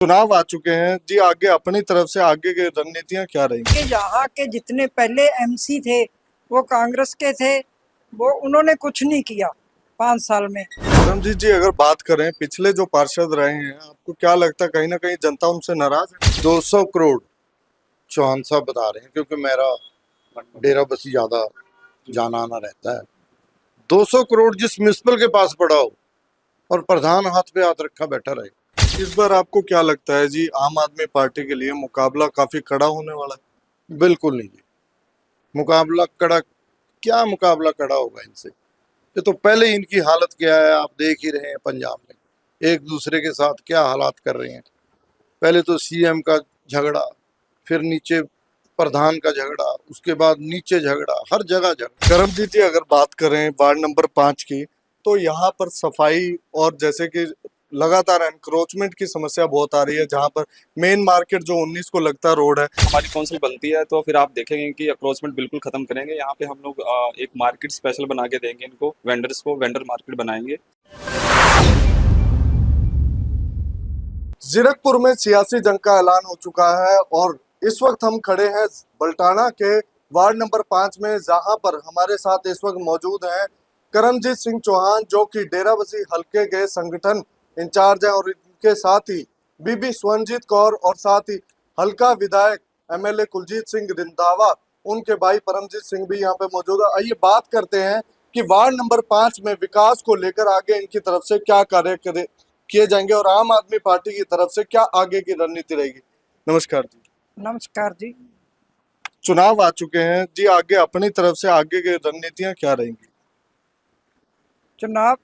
चुनाव आ चुके हैं जी। आगे अपनी तरफ से आगे की रणनीतियां क्या रहेंगी? कि यहाँ के जितने पहले एमसी थे वो कांग्रेस के थे, वो उन्होंने कुछ नहीं किया 5 साल में। परमजीत जी, अगर बात करें पिछले जो पार्षद रहे हैं, आपको क्या लगता है कहीं ना कहीं जनता उनसे नाराज है? 200 करोड़ चौहान साहब बता रहे हैं, क्योंकि मेरा डेरा बसी ज्यादा जाना आना रहता है। 200 करोड़ जिस म्यूनिसिपल के पास पड़ा हो और प्रधान हाथ पे हाथ रखा बैठा रहे। इस बार आपको क्या लगता है जी, आम आदमी पार्टी के लिए मुकाबला काफी कड़ा होने वाला है? बिल्कुल नहीं जी, मुकाबला कड़ा क्या मुकाबला कड़ा होगा इनसे। ये तो पहले ही इनकी हालत क्या है आप देख ही रहे हैं। पंजाब में एक दूसरे के साथ क्या हालात कर रहे हैं। पहले तो सीएम का झगड़ा, फिर नीचे प्रधान का झगड़ा, उसके बाद नीचे झगड़ा, हर जगह झगड़ा। करमजीत जी, अगर बात करें वार्ड नंबर 5 की, तो यहाँ पर सफाई और जैसे कि लगातार एनक्रोचमेंट की समस्या बहुत आ रही है, जहाँ पर मेन मार्केट जो 19 को लगता रोड है। हमारी काउंसिल बनती है तो फिर आप देखेंगे कि अप्रोचमेंट बिल्कुल खत्म करेंगे। यहाँ पे हम लोग एक मार्केट स्पेशल बना के देंगे इनको, वेंडर्स को वेंडर मार्केट बनाएंगे। जीरकपुर में सियासी जंग का ऐलान हो चुका है और इस वक्त हम खड़े हैं बल्टाना के वार्ड नंबर 5 में, जहां पर हमारे साथ इस वक्त मौजूद हैं करमजीत सिंह चौहान, जो कि डेराबस्सी हल्के के संगठन इंचार्ज हैं, और इनके साथ ही बीबी स्वरनजीत कौर और साथ ही हल्का विधायक एमएलए कुलजीत सिंह रिंधावा, उनके भाई परमजीत सिंह भी यहाँ पे मौजूद है। आइए बात करते हैं कि वार्ड नंबर 5 में विकास को लेकर आगे इनकी तरफ से क्या कार्य किए जाएंगे और आम आदमी पार्टी की तरफ से क्या आगे की रणनीति रहेगी। नमस्कार जी। नमस्कार जी। चुनाव आ चुके हैं जी, आगे अपनी तरफ से आगे की रणनीतियां क्या रहेंगी? चुनाव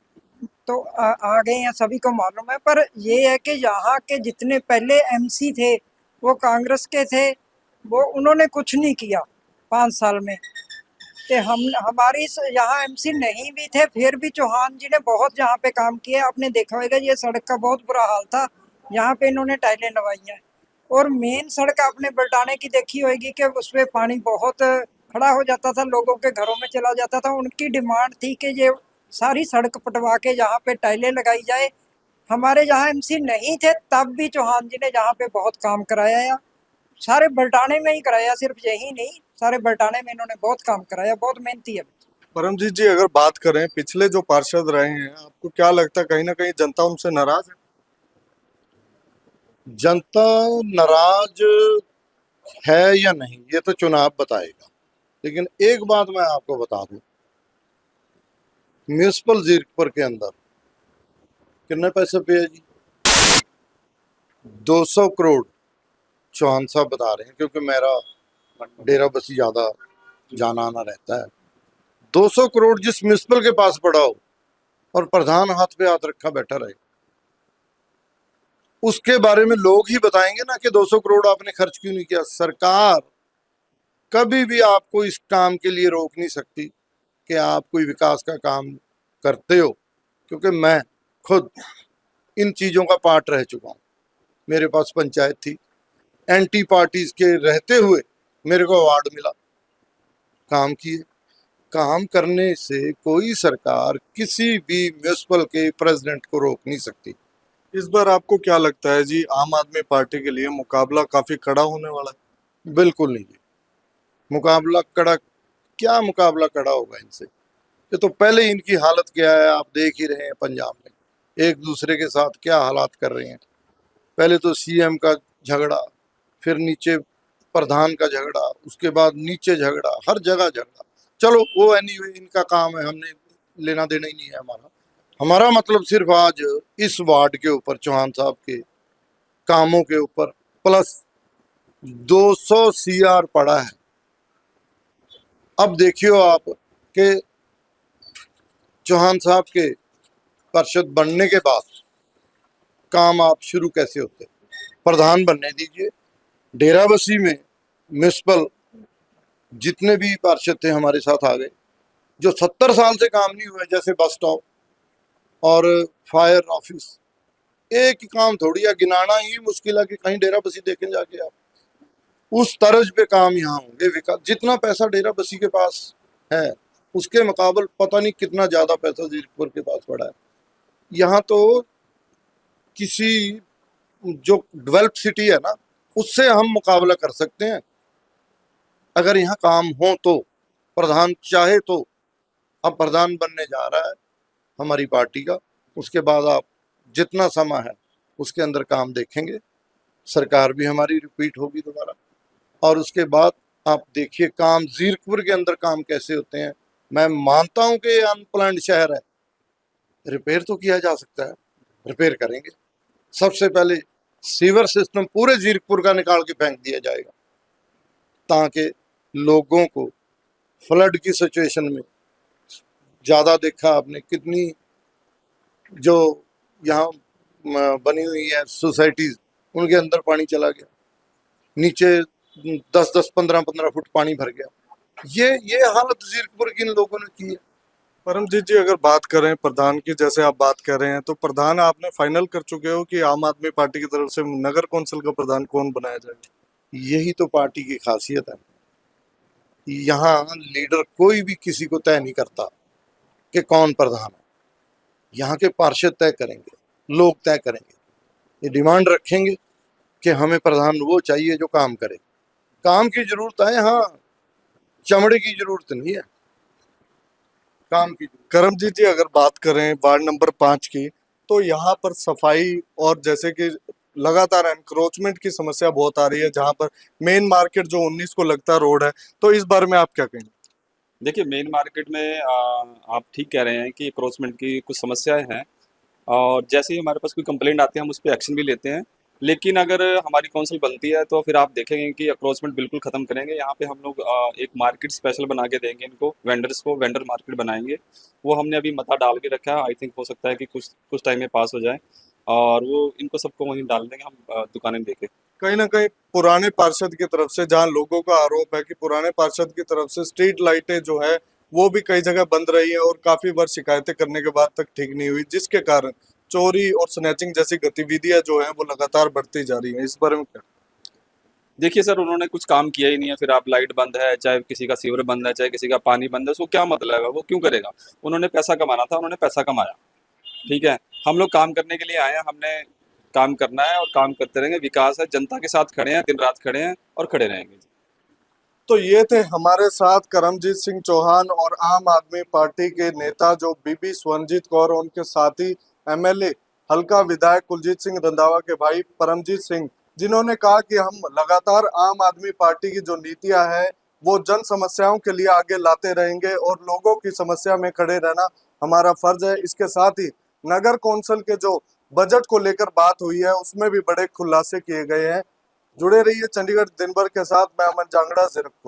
तो आ गए हैं, सभी को मालूम है, पर ये है कि यहाँ के जितने पहले एमसी थे वो कांग्रेस के थे, वो उन्होंने कुछ नहीं किया 5 साल में। कि हमारी यहाँ एमसी नहीं भी थे, फिर भी चौहान जी ने बहुत यहाँ पे काम किया। आपने देखा होगा ये सड़क का बहुत बुरा हाल था, यहाँ पे इन्होंने टाइलें लगवाई हैं। और मेन सड़क आपने बल्टाने की देखी होगी कि उसपे पानी बहुत खड़ा हो जाता था, लोगों के घरों में चला जाता था। उनकी डिमांड थी कि ये सारी सड़क पटवा के यहाँ पे टाइलें लगाई जाए। हमारे यहाँ एमसी नहीं थे तब भी चौहान जी ने यहाँ पे बहुत काम कराया है, सारे बल्टाने में ही कराया, सिर्फ यही नहीं, सारे बल्टाने में इन्होंने बहुत काम कराया, बहुत मेहनती है। परमजीत जी, अगर बात करें पिछले जो पार्षद रहे हैं, आपको क्या लगता है कहीं ना कहीं जनता उनसे नाराज है? जनता नाराज है या नहीं ये तो चुनाव बताएगा, लेकिन एक बात मैं आपको बता दूं, म्यूनिसिपल जीरकपुर के अंदर कितने पैसे पे है जी? 200 करोड़ चौहान साहब बता रहे हैं, क्योंकि मेरा डेरा बसी ज्यादा जाना आना रहता है। 200 करोड़ जिस म्यूनिसिपल के पास पड़ा हो और प्रधान हाथ पे हाथ रखा बैठा रहे, उसके बारे में लोग ही बताएंगे ना कि 200 करोड़ आपने खर्च क्यों नहीं किया। सरकार कभी भी आपको इस काम के लिए रोक नहीं सकती कि आप कोई विकास का काम करते हो, क्योंकि मैं खुद इन चीज़ों का पार्ट रह चुका हूँ। मेरे पास पंचायत थी, एंटी पार्टीज के रहते हुए मेरे को अवार्ड मिला, काम किए। काम करने से कोई सरकार किसी भी म्यूनिसिपल के प्रेसिडेंट को रोक नहीं सकती। इस बार आपको क्या लगता है जी, आम आदमी पार्टी के लिए मुकाबला काफी कड़ा होने वाला है? बिल्कुल नहीं जी, मुकाबला कड़ा क्या मुकाबला कड़ा होगा इनसे। ये तो पहले ही इनकी हालत क्या है आप देख ही रहे हैं। पंजाब में एक दूसरे के साथ क्या हालात कर रहे हैं। पहले तो सीएम का झगड़ा, फिर नीचे प्रधान का झगड़ा, उसके बाद नीचे झगड़ा, हर जगह झगड़ा। चलो वो एनीवे इनका काम है, हमने लेना देना ही नहीं है हमारा। हमारा मतलब सिर्फ आज इस वार्ड के ऊपर चौहान साहब के कामों के ऊपर प्लस 200 सीआर पड़ा है। अब देखियो आप कि चौहान साहब के पार्षद बनने के बाद काम आप शुरू कैसे होते। प्रधान बनने दीजिए, डेराबस्सी में म्यूनिसिपल जितने भी पार्षद थे हमारे साथ आ गए, जो 70 साल से काम नहीं हुए, जैसे बस स्टॉप और फायर ऑफिस। एक ही काम थोड़ी है, गिनाना ही मुश्किल है कि कहीं डेराबस्सी देखें जाके आप। उस तर्ज पे काम यहाँ होंगे। विकास जितना पैसा डेराबस्सी के पास है उसके मुकाबले पता नहीं कितना ज्यादा पैसा जीरकपुर के पास पड़ा है। यहाँ तो किसी जो डेवलप सिटी है ना, उससे हम मुकाबला कर सकते हैं। अगर यहाँ काम हो तो, प्रधान चाहे तो। अब प्रधान बनने जा रहा है हमारी पार्टी का, उसके बाद आप जितना समय है उसके अंदर काम देखेंगे, सरकार भी हमारी रिपीट होगी दोबारा। और उसके बाद आप देखिए काम जीरकपुर के अंदर काम कैसे होते हैं। मैं मानता हूं कि ये अनप्लान्ड शहर है, रिपेयर तो किया जा सकता है, रिपेयर करेंगे। सबसे पहले सीवर सिस्टम पूरे जीरकपुर का निकाल के फेंक दिया जाएगा, ताकि लोगों को फ्लड की सिचुएशन में, ज़्यादा देखा आपने कितनी जो यहाँ बनी हुई है सोसाइटीज, उनके अंदर पानी चला गया, नीचे 10-10, 15-15 फुट पानी भर गया। ये हालत जीरकपुर की इन लोगों ने की है। परमजीत जी, अगर बात करें प्रधान की, जैसे आप बात कर रहे हैं, तो प्रधान आपने फाइनल कर चुके हो कि आम आदमी पार्टी की तरफ से नगर कौंसिल का प्रधान कौन बनाया जाएगा? यही तो पार्टी की खासियत है। यहाँ लीडर कोई भी किसी को तय नहीं करता कि कौन प्रधान है। यहाँ के पार्षद तय करेंगे, लोग तय करेंगे। ये डिमांड रखेंगे कि हमें प्रधान वो चाहिए जो काम करे। काम की जरूरत है, हाँ, चमड़े की जरूरत नहीं है, काम की। करमजीत जी, अगर बात करें वार्ड नंबर 5 की, तो यहाँ पर सफाई और जैसे कि लगातार एनक्रोचमेंट की समस्या बहुत आ रही है, जहाँ पर मेन मार्केट जो 19 को लगता रोड है, तो इस बारे में आप क्या कहेंगे? देखिए, मेन मार्केट में आप ठीक कह रहे हैं कि अक्रोचमेंट की कुछ समस्याएं हैं, और जैसे ही हमारे पास कोई कंप्लेंट आती है हम उस पर एक्शन भी लेते हैं। लेकिन अगर हमारी काउंसिल बनती है तो फिर आप देखेंगे कि अक्रोचमेंट बिल्कुल ख़त्म करेंगे। यहाँ पे हम लोग एक मार्केट स्पेशल बना के देंगे इनको, वेंडर्स को वेंडर मार्केट बनाएंगे। वो हमने अभी मता डाल के रखा है, आई थिंक हो सकता है कि कुछ टाइम में पास हो जाए, और वो इनको सबको वहीं डाल देंगे हम, दुकानें देके। कहीं ना कहीं पुराने पार्षद की तरफ से, जहां लोगों का आरोप है कि पुराने पार्षद की तरफ से स्ट्रीट लाइटें जो है वो भी कई जगह बंद रही है और काफी बार शिकायतें करने के बाद तक ठीक नहीं हुई, जिसके कारण चोरी और स्नैचिंग जैसी गतिविधियां जो है वो लगातार बढ़ती जा रही है। इस बारे में क्या? देखिए सर, उन्होंने कुछ काम किया ही नहीं है। फिर आप लाइट बंद है, चाहे किसी का सीवर बंद है, चाहे किसी का पानी बंद है, उसको क्या मतलब है? वो क्यों करेगा? उन्होंने पैसा कमाना था, उन्होंने पैसा कमाया। ठीक है, हम लोग काम करने के लिए आए हैं, हमने काम करना है और काम करते रहेंगे। विकास है, जनता के साथ खड़े हैं, दिन रात खड़े हैं और खड़े रहेंगे। तो ये थे हमारे साथ करमजीत सिंह चौहान और आम आदमी पार्टी के नेता जो बीबी स्वरनजीत कौर और उनके साथी एमएलए हल्का विधायक कुलजीत सिंह रंधावा के भाई परमजीत सिंह, जिन्होंने कहा कि हम लगातार आम आदमी पार्टी की जो नीतियां हैं वो जन समस्याओं के लिए आगे लाते रहेंगे और लोगों की समस्या में खड़े रहना हमारा फर्ज है। इसके साथ ही नगर कौंसिल के जो बजट को लेकर बात हुई है उसमें भी बड़े खुलासे किए गए हैं। जुड़े रहिए चंडीगढ़ दिन भर के साथ। मैं अमन जांगड़ा, जीरकपुर।